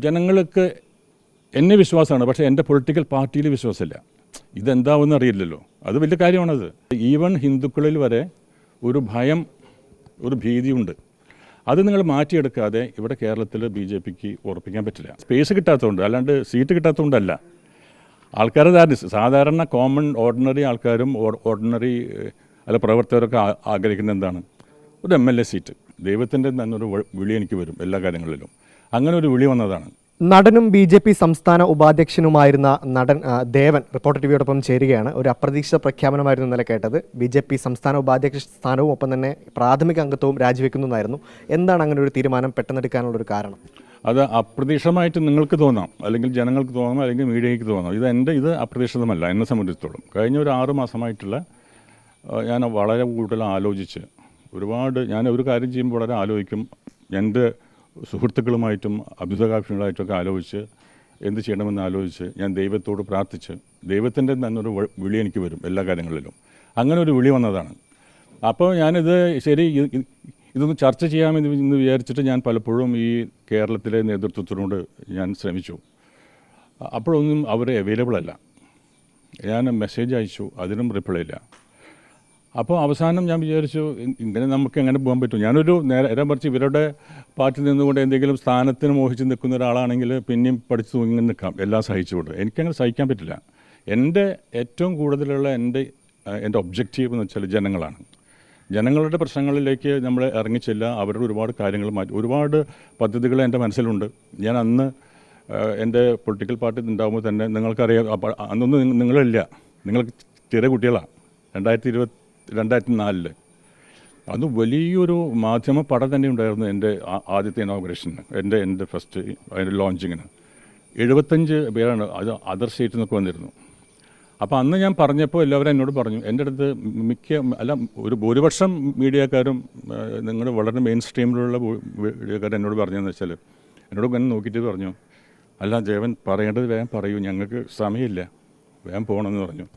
ജനങ്ങൾക്ക് എന്നെ വിശ്വാസമാണ്, പക്ഷേ എൻ്റെ പൊളിറ്റിക്കൽ പാർട്ടിയിൽ വിശ്വാസമില്ല. ഇതെന്താവെന്ന് അറിയില്ലല്ലോ. അത് വലിയ കാര്യമാണത്. ഈവൻ ഹിന്ദുക്കളിൽ വരെ ഒരു ഭയം, ഒരു ഭീതിയുണ്ട്. അത് നിങ്ങൾ മാറ്റിയെടുക്കാതെ ഇവിടെ കേരളത്തിൽ BJPക്ക് ഉറപ്പിക്കാൻ പറ്റില്ല. സ്പേസ് കിട്ടാത്തതുകൊണ്ട്, അല്ലാണ്ട് സീറ്റ് കിട്ടാത്തതുകൊണ്ടല്ല. ആൾക്കാർ സാധാരണ കോമൺ ഓർഡിനറി ആൾക്കാരും ഓർഡിനറി പ്രവർത്തകരൊക്കെ ആഗ്രഹിക്കുന്നത് എന്താണ്? ഒരു MLA സീറ്റ്. ദൈവത്തിൻ്റെ തന്നെ ഒരു വിളി എനിക്ക് വരും എല്ലാ കാര്യങ്ങളിലും. അങ്ങനെ ഒരു വിളി വന്നതാണ്. നടനും BJP സംസ്ഥാന ഉപാധ്യക്ഷനുമായിരുന്ന നടൻ ദേവൻ റിപ്പോർട്ടർ ടിവിയോടൊപ്പം ചേരുകയാണ്. ഒരു അപ്രതീക്ഷിത പ്രഖ്യാപനമായിരുന്നു ഇന്നലെ കേട്ടത്. BJP സംസ്ഥാന ഉപാധ്യക്ഷ സ്ഥാനവും ഒപ്പം തന്നെ പ്രാഥമിക അംഗത്വവും രാജിവെക്കുന്നതായിരുന്നു. എന്താണ് അങ്ങനെ ഒരു തീരുമാനം പെട്ടെന്നെടുക്കാനുള്ളൊരു കാരണം? അത് അപ്രതീക്ഷിതമായിട്ട് നിങ്ങൾക്ക് തോന്നാം, അല്ലെങ്കിൽ ജനങ്ങൾക്ക് തോന്നാം, അല്ലെങ്കിൽ മീഡിയയ്ക്ക് തോന്നാം. ഇത് അപ്രതീക്ഷിതമല്ല എന്നെ സംബന്ധിച്ചിടത്തോളം. കഴിഞ്ഞ ഒരു 6 മാസമായിട്ടുള്ള ഞാൻ വളരെ കൂടുതൽ ആലോചിച്ച് ഞാൻ ഒരു കാര്യം ചെയ്യുമ്പോൾ വളരെ ആലോചിക്കും. എൻ്റെ സുഹൃത്തുക്കളുമായിട്ടും അഭ്യുതകാക്ഷികളായിട്ടൊക്കെ ആലോചിച്ച് എന്ത് ചെയ്യണമെന്ന് ആലോചിച്ച് ഞാൻ ദൈവത്തോട് പ്രാർത്ഥിച്ച് ദൈവത്തിൻ്റെ തന്നെ ഒരു വിളി എനിക്ക് വരും എല്ലാ കാര്യങ്ങളിലും. അങ്ങനെ ഒരു വിളി വന്നതാണ്. അപ്പോൾ ഞാനിത് ശരി ഇതൊന്ന് ചർച്ച ചെയ്യാമെന്ന് വിചാരിച്ചിട്ട് ഞാൻ പലപ്പോഴും ഈ കേരളത്തിലെ നേതൃത്വത്തിനോട് ഞാൻ ശ്രമിച്ചു. അപ്പോഴൊന്നും അവർ അവൈലബിൾ അല്ല. ഞാൻ മെസ്സേജ് അയച്ചു, അതിനും റിപ്ലൈ ഇല്ല. അപ്പോൾ അവസാനം ഞാൻ വിചാരിച്ചു, ഇങ്ങനെ നമുക്ക് എങ്ങനെ പോകാൻ പറ്റും? ഞാനൊരു നേരെ മറിച്ച് ഇവരുടെ പാർട്ടിയിൽ നിന്നുകൊണ്ട് എന്തെങ്കിലും സ്ഥാനത്തിന് മോഹിച്ച് നിൽക്കുന്ന ഒരാളാണെങ്കിൽ പിന്നെയും പഠിച്ചു തൂങ്ങി നിൽക്കാം, എല്ലാം സഹിച്ചുകൊണ്ട്. എനിക്കങ്ങനെ സഹിക്കാൻ പറ്റില്ല. എൻ്റെ ഏറ്റവും കൂടുതലുള്ള എൻ്റെ ഒബ്ജക്റ്റീവ് എന്ന് വെച്ചാൽ ജനങ്ങളാണ്. ജനങ്ങളുടെ പ്രശ്നങ്ങളിലേക്ക് നമ്മൾ ഇറങ്ങിച്ചില്ല. അവരുടെ ഒരുപാട് കാര്യങ്ങൾ ഒരുപാട് പദ്ധതികൾ എൻ്റെ മനസ്സിലുണ്ട്. ഞാൻ അന്ന് എൻ്റെ പൊളിറ്റിക്കൽ പാർട്ടി ഉണ്ടാകുമ്പോൾ തന്നെ നിങ്ങൾക്കറിയാം, അന്നൊന്നും നിങ്ങളില്ല, നിങ്ങൾക്ക് ചെറിയ കുട്ടികളാണ്. 2004 അന്ന് വലിയൊരു മാധ്യമ പടം തന്നെ ഉണ്ടായിരുന്നു. എൻ്റെ ആദ്യത്തെ ഇനോഗ്രേഷന്, എൻ്റെ ഫസ്റ്റ് അതിൻ്റെ ലോഞ്ചിങ്ങിന് 75 പേരാണ് അത് അതർ സ്റ്റേറ്റിൽ നിന്നൊക്കെ വന്നിരുന്നു. അപ്പോൾ അന്ന് ഞാൻ പറഞ്ഞപ്പോൾ എല്ലാവരും എന്നോട് പറഞ്ഞു, എൻ്റെ അടുത്ത് ഒരു ഭൂരിപക്ഷം മീഡിയക്കാരും നിങ്ങൾ വളരെ മെയിൻ സ്ട്രീമിലുള്ള മീഡിയക്കാർ എന്നോട് പറഞ്ഞതെന്ന് വെച്ചാൽ, എന്നോട് ഇങ്ങനെ നോക്കിയിട്ട് പറഞ്ഞു, അല്ല ജയവൻ പറയേണ്ടത് വേഗം പറയൂ, ഞങ്ങൾക്ക് സമയമില്ല, വേഗം പോകണമെന്ന് പറഞ്ഞു.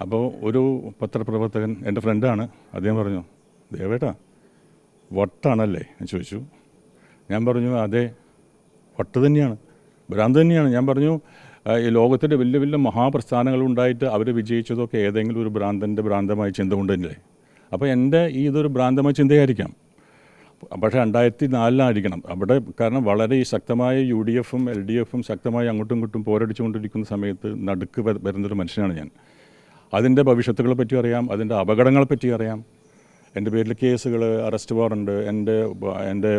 അപ്പോൾ ഒരു പത്രപ്രവർത്തകൻ, എൻ്റെ ഫ്രണ്ടാണ്, അദ്ദേഹം പറഞ്ഞു, ദേവേട്ടാ വട്ടാണല്ലേ എന്ന് ചോദിച്ചു. ഞാൻ പറഞ്ഞു, അതെ വട്ട് തന്നെയാണ്, ഭ്രാന്ത് തന്നെയാണ്. ഞാൻ പറഞ്ഞു, ഈ ലോകത്തിൻ്റെ വലിയ വലിയ മഹാപ്രസ്ഥാനങ്ങളുണ്ടായിട്ട് അവർ വിജയിച്ചതൊക്കെ ഏതെങ്കിലും ഒരു ഭ്രാന്തമായ ചിന്ത കൊണ്ടല്ലേ. അപ്പോൾ എൻ്റെ ഇതൊരു ഭ്രാന്തമായ ചിന്തയായിരിക്കാം, പക്ഷേ 2004 അവിടെ. കാരണം വളരെ ശക്തമായ UDFും LDFും ശക്തമായി അങ്ങോട്ടും ഇങ്ങോട്ടും പോരടിച്ചുകൊണ്ടിരിക്കുന്ന സമയത്ത് നടുക്ക് വരുന്നൊരു മനുഷ്യനാണ് ഞാൻ. അതിൻ്റെ ഭവിഷ്യത്തുകളെ പറ്റി അറിയാം, അതിൻ്റെ അപകടങ്ങളെ പറ്റി അറിയാം. എൻ്റെ പേരിൽ കേസുകൾ, അറസ്റ്റ് വാറണ്ട്, എൻ്റെ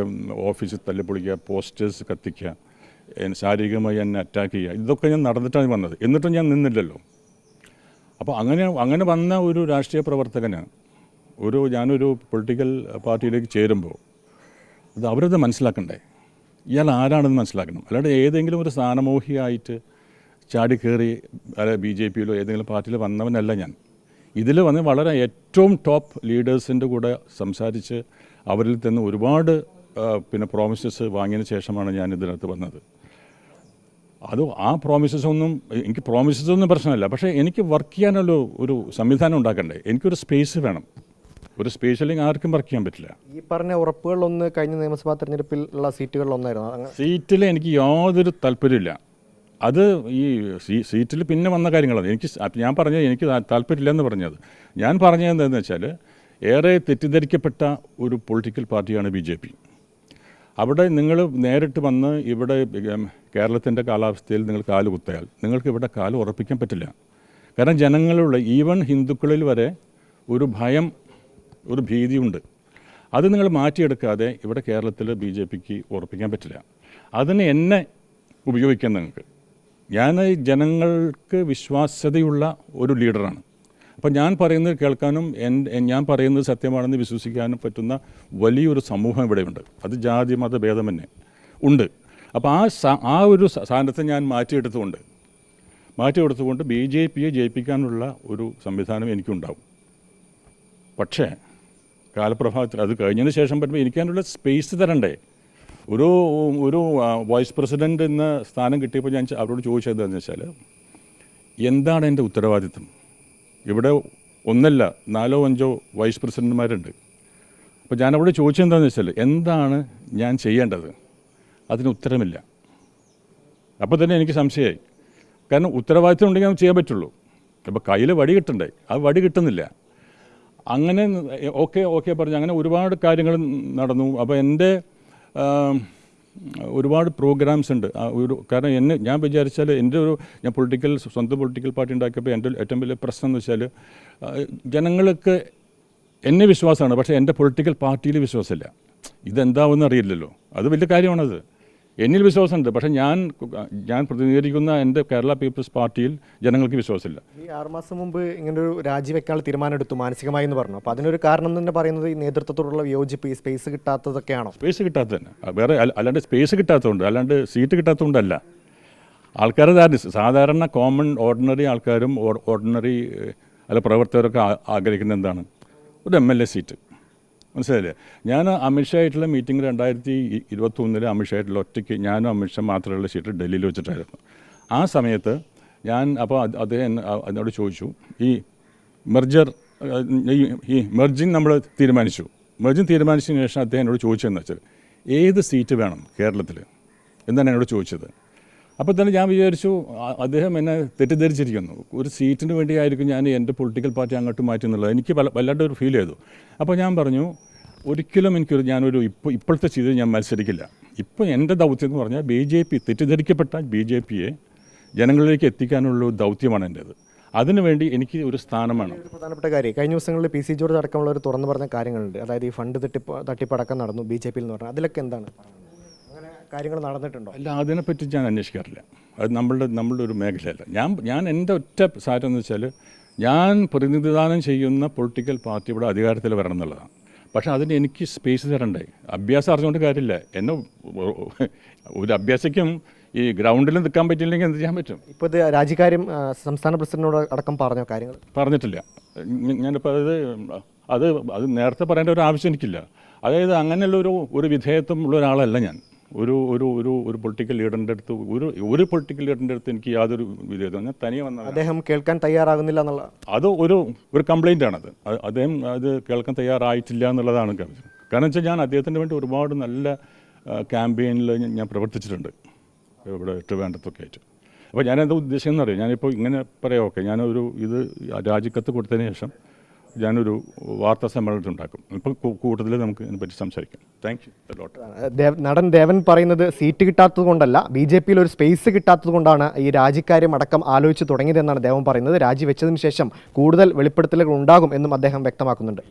ഓഫീസിൽ തല്ലിപ്പൊളിക്കുക, പോസ്റ്റേഴ്സ് കത്തിക്കുക, ശാരീരികമായി എന്നെ അറ്റാക്ക് ചെയ്യുക, ഇതൊക്കെ ഞാൻ നടന്നിട്ടാണ് വന്നത്. എന്നിട്ടും ഞാൻ നിന്നില്ലല്ലോ. അപ്പോൾ അങ്ങനെ വന്ന ഒരു രാഷ്ട്രീയ പ്രവർത്തകന് ഞാനൊരു പൊളിറ്റിക്കൽ പാർട്ടിയിലേക്ക് ചേരുമ്പോൾ അവരത് മനസ്സിലാക്കണ്ടേ? ഇയാൾ ആരാണെന്ന് മനസ്സിലാക്കണം. അല്ലാണ്ട് ഏതെങ്കിലും ഒരു സ്ഥാനമോഹിയായിട്ട് ചാടിക്കയറി BJPയിലോ ഏതെങ്കിലും പാർട്ടിയിൽ വന്നവനല്ല ഞാൻ. ഇതിൽ വന്ന് വളരെ ഏറ്റവും ടോപ്പ് ലീഡേഴ്സിൻ്റെ കൂടെ സംസാരിച്ച് അവരിൽ നിന്ന് ഒരുപാട് പ്രോമിസസ് വാങ്ങിയതിന് ശേഷമാണ് ഞാൻ ഇതിനകത്ത് വന്നത്. ആ എനിക്ക് പ്രോമിസസൊന്നും പ്രശ്നമല്ല, പക്ഷേ എനിക്ക് വർക്ക് ചെയ്യാനുള്ള ഒരു സംവിധാനം ഉണ്ടാക്കണ്ടേ? എനിക്കൊരു സ്പേസ് വേണം. ഒരു സ്പേസ് അല്ലെങ്കിൽ ആർക്കും വർക്ക് ചെയ്യാൻ പറ്റില്ല. ഈ പറഞ്ഞ ഉറപ്പുകളിലൊന്ന് കഴിഞ്ഞ നിയമസഭാ തെരഞ്ഞെടുപ്പിൽ ഉള്ള സീറ്റുകളിലൊന്നായിരുന്നു. സീറ്റിൽ എനിക്ക് യാതൊരു താല്പര്യമില്ല. അത് ഈ സീറ്റിൽ പിന്നെ വന്ന കാര്യങ്ങളാണ്. ഞാൻ പറഞ്ഞത് എനിക്ക് താല്പര്യമില്ലെന്ന് പറഞ്ഞത്. ഞാൻ പറഞ്ഞത് എന്താണെന്ന് വെച്ചാൽ, ഏറെ തെറ്റിദ്ധരിക്കപ്പെട്ട ഒരു പൊളിറ്റിക്കൽ പാർട്ടിയാണ് BJP. അവിടെ നിങ്ങൾ നേരിട്ട് വന്ന് ഇവിടെ കേരളത്തിൻ്റെ കാലാവസ്ഥയിൽ നിങ്ങൾ കാല് കുത്തിയാൽ നിങ്ങൾക്ക് ഇവിടെ കാല് ഉറപ്പിക്കാൻ പറ്റില്ല. കാരണം ജനങ്ങളുള്ള ഈവൻ ഹിന്ദുക്കളിൽ വരെ ഒരു ഭയം, ഒരു ഭീതിയുണ്ട്. അത് നിങ്ങൾ മാറ്റിയെടുക്കാതെ ഇവിടെ കേരളത്തിൽ BJPക്ക് ഉറപ്പിക്കാൻ പറ്റില്ല. അതിന് എന്നെ ഉപയോഗിക്കാൻ നിങ്ങൾക്ക്. ഞാൻ ജനങ്ങൾക്ക് വിശ്വാസ്യതയുള്ള ഒരു ലീഡറാണ്. അപ്പോൾ ഞാൻ പറയുന്നത് കേൾക്കാനും ഞാൻ പറയുന്നത് സത്യമാണെന്ന് വിശ്വസിക്കാനും പറ്റുന്ന വലിയൊരു സമൂഹം ഇവിടെയുണ്ട്. അത് ജാതി മത ഭേദം തന്നെ ഉണ്ട്. അപ്പോൾ ആ ഒരു സ്ഥാനത്തെ ഞാൻ മാറ്റിയെടുത്തുകൊണ്ട് BJPയെ ജയിപ്പിക്കാനുള്ള ഒരു സംവിധാനം എനിക്കുണ്ടാവും. പക്ഷേ കാലപ്രഭാവത്തിൽ അത് കഴിഞ്ഞതിന് ശേഷം പറ്റുമ്പോൾ എനിക്കതിനുള്ള സ്പേസ് തരണ്ടേ? ഒരു വൈസ് പ്രസിഡൻ്റ് എന്ന സ്ഥാനം കിട്ടിയപ്പോൾ ഞാൻ അവരോട് ചോദിച്ചത് എന്താണെന്ന് വെച്ചാൽ, എന്താണ് എൻ്റെ ഉത്തരവാദിത്വം? ഇവിടെ 1 4 5 വൈസ് പ്രസിഡന്റുമാരുണ്ട്. അപ്പോൾ ഞാൻ അവിടെ ചോദിച്ചത് എന്താണെന്ന് വെച്ചാൽ, എന്താണ് ഞാൻ ചെയ്യേണ്ടത്? അതിന് ഉത്തരമില്ല. അപ്പോൾ തന്നെ എനിക്ക് സംശയമായി. കാരണം ഉത്തരവാദിത്വം ഉണ്ടെങ്കിൽ നമുക്ക് ചെയ്യാൻ പറ്റുള്ളൂ. അപ്പോൾ കയ്യിൽ വടി കിട്ടണ്ടേ, ആ വടി കിട്ടുന്നില്ല. അങ്ങനെ ഓക്കെ പറഞ്ഞ് അങ്ങനെ ഒരുപാട് കാര്യങ്ങൾ നടന്നു. അപ്പോൾ എൻ്റെ ഒരുപാട് പ്രോഗ്രാംസ് ഉണ്ട്. കാരണം ഞാൻ വിചാരിച്ചാൽ ഞാൻ സ്വന്തം പൊളിറ്റിക്കൽ പാർട്ടി ഉണ്ടാക്കിയപ്പോൾ എൻ്റെ ഏറ്റവും വലിയ പ്രശ്നം എന്ന് വെച്ചാൽ ജനങ്ങൾക്ക് എന്നെ വിശ്വാസമാണ്, പക്ഷേ എൻ്റെ പൊളിറ്റിക്കൽ പാർട്ടിയിൽ വിശ്വാസമില്ല. ഇതെന്താവെന്ന് അറിയില്ലല്ലോ. അത് വലിയ കാര്യമാണത്. എന്നിൽ വിശ്വാസമുണ്ട്, പക്ഷേ ഞാൻ പ്രതിനിധീകരിക്കുന്ന എൻ്റെ കേരള പീപ്പിൾസ് പാർട്ടിയിൽ ജനങ്ങൾക്ക് വിശ്വാസമില്ല. ഈ 6 മാസം മുമ്പ് ഇങ്ങനൊരു രാജിവെക്കാനുള്ള തീരുമാനം എടുത്തു മാനസികമായി എന്ന് പറഞ്ഞു. അപ്പോൾ അതിനൊരു കാരണം തന്നെ പറയുന്നത് ഈ നേതൃത്വത്തോടുള്ള വിയോജിപ്പ്, ഈ സ്പേസ് കിട്ടാത്തതൊക്കെയാണോ? സ്പേസ് കിട്ടാത്തത് തന്നെ, വേറെ അല്ലാണ്ട് സ്പേസ് കിട്ടാത്തതുകൊണ്ട്, അല്ലാണ്ട് സീറ്റ് കിട്ടാത്തതുകൊണ്ടല്ല. ആൾക്കാർ സാധാരണ കോമൺ ഓർഡിനറി ആൾക്കാരും ഓർഡിനറി പ്രവർത്തകരൊക്കെ ആഗ്രഹിക്കുന്നത് എന്താണ്? ഒരു MLA സീറ്റ്. മനസ്സിലായില്ലേ? ഞാൻ അമിത്ഷായിട്ടുള്ള മീറ്റിംഗ് 2021 അമിത്ഷായിട്ടുള്ള ഒറ്റയ്ക്ക് ഞാനും അമിത്ഷാ മാത്രമുള്ള സീറ്റ് ഡൽഹിയിൽ വെച്ചിട്ടായിരുന്നു. ആ സമയത്ത് അപ്പോൾ അദ്ദേഹം എന്നോട് ചോദിച്ചു, ഈ മെർജിങ് നമ്മൾ തീരുമാനിച്ചു. തീരുമാനിച്ചതിന് ശേഷം അദ്ദേഹം എന്നോട് ചോദിച്ചതെന്ന് വെച്ചാൽ ഏത് സീറ്റ് വേണം കേരളത്തിൽ എന്നാണ് എന്നോട് ചോദിച്ചത്. അപ്പോൾ തന്നെ ഞാൻ വിചാരിച്ചു അദ്ദേഹം എന്നെ തെറ്റിദ്ധരിച്ചിരിക്കുന്നു. ഒരു സീറ്റിന് വേണ്ടിയായിരിക്കും ഞാൻ എൻ്റെ പൊളിറ്റിക്കൽ പാർട്ടി അങ്ങോട്ട് മാറ്റി എന്നുള്ളത് എനിക്ക് വല്ലാണ്ട് ഒരു ഫീൽ ചെയ്തു. അപ്പോൾ ഞാൻ പറഞ്ഞു, ഒരിക്കലും ഇപ്പോഴത്തെ സീറ്റിൽ ഞാൻ മത്സരിക്കില്ല. ഇപ്പോൾ എൻ്റെ ദൗത്യം എന്ന് പറഞ്ഞാൽ തെറ്റിദ്ധരിക്കപ്പെട്ട BJPയെ ജനങ്ങളിലേക്ക് എത്തിക്കാനുള്ള ഒരു ദൗത്യമാണ് എൻ്റേത്. അതിനുവേണ്ടി എനിക്ക് ഒരു സ്ഥാനമാണ്. ഒരു പ്രധാനപ്പെട്ട കാര്യം, കഴിഞ്ഞ ദിവസങ്ങളിൽ PC ജോർജ് അടക്കമുള്ളവർ തുറന്നു പറഞ്ഞ കാര്യങ്ങളുണ്ട്. അതായത് ഈ ഫണ്ട് തട്ടിപ്പടക്കം നടന്നു BJPയിൽ എന്ന് പറഞ്ഞാൽ, അതിലൊക്കെ എന്താണ് അങ്ങനെ കാര്യങ്ങൾ നടന്നിട്ടുണ്ടോ? അല്ല, അതിനെപ്പറ്റി ഞാൻ അന്വേഷിക്കാറില്ല. അത് നമ്മളുടെ ഒരു മേഖലയല്ല. ഞാൻ എൻ്റെ ഒറ്റ സാരം എന്ന് വെച്ചാൽ ഞാൻ പ്രതിനിധാനം ചെയ്യുന്ന പൊളിറ്റിക്കൽ പാർട്ടി ഇവിടെ അധികാരത്തിൽ വരണം എന്നുള്ളതാണ്. പക്ഷേ അതിന് എനിക്ക് സ്പേസ് തരണ്ടേ. അഭ്യാസം അറിഞ്ഞുകൊണ്ട് കാര്യമില്ല. ഒരു അഭ്യാസിക്കും ഈ ഗ്രൗണ്ടിൽ നിൽക്കാൻ പറ്റിയില്ലെങ്കിൽ എന്ത് ചെയ്യാൻ പറ്റും? ഇപ്പോൾ ഇത് രാജിക്കാര്യം സംസ്ഥാന പ്രസിഡന്റിനോട് അടക്കം പറഞ്ഞോ? കാര്യങ്ങൾ പറഞ്ഞിട്ടില്ല. ഞാനിപ്പോൾ അത് നേരത്തെ പറയേണ്ട ഒരു ആവശ്യം എനിക്കില്ല. അതായത് അങ്ങനെയുള്ള ഒരു വിധേയത്വം ഉള്ള ഒരാളല്ല ഞാൻ. ഒരു പൊളിറ്റിക്കൽ ലീഡറിൻ്റെ അടുത്ത് ഒരു പൊളിറ്റിക്കൽ ലീഡറിൻ്റെ അടുത്ത് എനിക്ക് യാതൊരു വിധേയത്വം, ഞാൻ തനിയെ വന്ന അദ്ദേഹം കേൾക്കാൻ തയ്യാറാകുന്നില്ല എന്നുള്ള അത് ഒരു കംപ്ലൈൻ്റ് ആണത്. അദ്ദേഹം അത് കേൾക്കാൻ തയ്യാറായിട്ടില്ല എന്നുള്ളതാണ്. കാരണം വെച്ചാൽ ഞാൻ അദ്ദേഹത്തിൻ്റെ വേണ്ടി ഒരുപാട് നല്ല ക്യാമ്പയിനിൽ ഞാൻ പ്രവർത്തിച്ചിട്ടുണ്ട് ഇവിടെ ട്രിവാൻഡ്രത്തൊക്കെ ആയിട്ട്. അപ്പോൾ ഞാനെന്താ ഉദ്ദേശിക്കുന്നത് അറിയാം. ഞാനിപ്പോൾ ഇങ്ങനെ പറയാം, ഓക്കെ ഇത് രാജിക്കത്ത് കൊടുത്തതിന് ശേഷം ഞാനൊരു വാർത്താ സമ്മേളനത്തിൽ ഉണ്ടാക്കും. ഇപ്പോൾ കൂടുതൽ നമുക്ക് ഇതിനെപ്പറ്റി സംസാരിക്കാം. Thank you. നടൻ ദേവൻ പറയുന്നത് സീറ്റ് കിട്ടാത്തത് കൊണ്ടല്ല, BJPയിൽ ഒരു സ്പേസ് കിട്ടാത്തത് കൊണ്ടാണ് ഈ രാജിക്കാര്യം അടക്കം ആലോചിച്ച് തുടങ്ങിയതെന്നാണ് ദേവൻ പറയുന്നത്. രാജിവെച്ചതിന് ശേഷം കൂടുതൽ വെളിപ്പെടുത്തലുകൾ ഉണ്ടാകും എന്നും അദ്ദേഹം വ്യക്തമാക്കുന്നുണ്ട്.